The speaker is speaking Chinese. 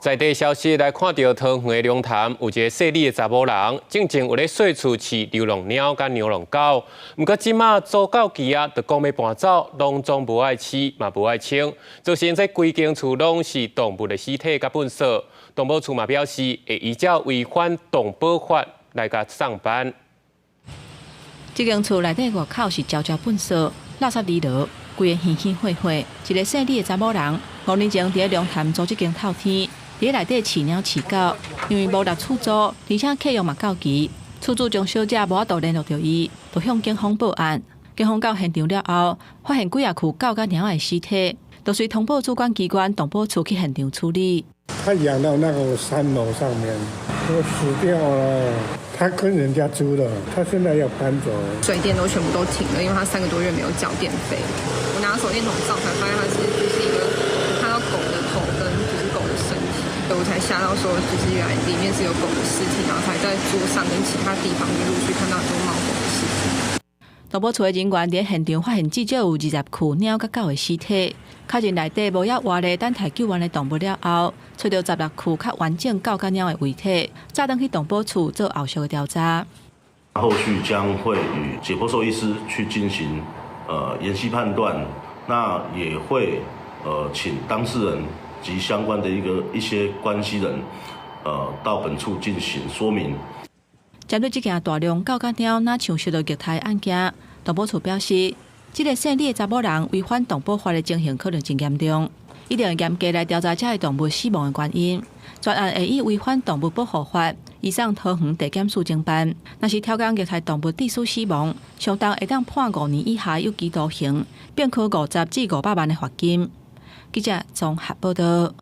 在地消息来看到桃园的龙潭有一个细腻的查某人，正有咧四处饲流浪猫甲流浪狗。不过即马做狗机啊，就讲要搬走，拢总无爱饲，嘛无爱清，造成这规间厝拢是动物的尸体甲粪扫。动保处嘛表示，会依照违反动保法来甲上班。这间厝内底外口是焦焦粪扫，垃圾离落，规个烟烟火火。一个细腻的查某人，5年前伫龙潭租这间透天。伫内底饲猫饲狗，因为无纳厝租，而且客用嘛够齐，厝主将小姐无法度联络到伊，就向警方报案。警方到现场了后，发现几啊具狗甲猫的尸体，就随通报主管机关动保处去现场处理。他养到那个3楼上面，都死掉了。他跟人家租了，他现在要搬走。水电都全部都停了，因为他3个多月没有缴电费。我拿手电筒照才发现，它其实就是一个我看到狗的头跟就是狗的身体，所以我才吓到说，就是原来里面是有狗的尸体，然后才在桌上跟其他地方就陆续看到很多猫狗的尸体。动保处的人员伫现场发现至少有20具猫甲狗的尸体，确认内底无要活的等待救援的动物了后，找到16具较完整狗甲猫的遗体，再登去动保处做后续的调查。后续将会与解剖兽医师去进行研析判断，那也会请当事人及相关的一些关系人到本处进行说明。针对这件大量狗甲猫若像受到虐待案件，动保处表示，这个姓李的查某人违反动保法的情形可能真严重，一定要严格来调查这类动物死亡的原因。专案会以违反动物保护法移送桃园地检署侦办。若是挑工虐待动物致死死亡，相当会当判5年以下有期徒刑，并科50至500万的罚金。记者综合报道。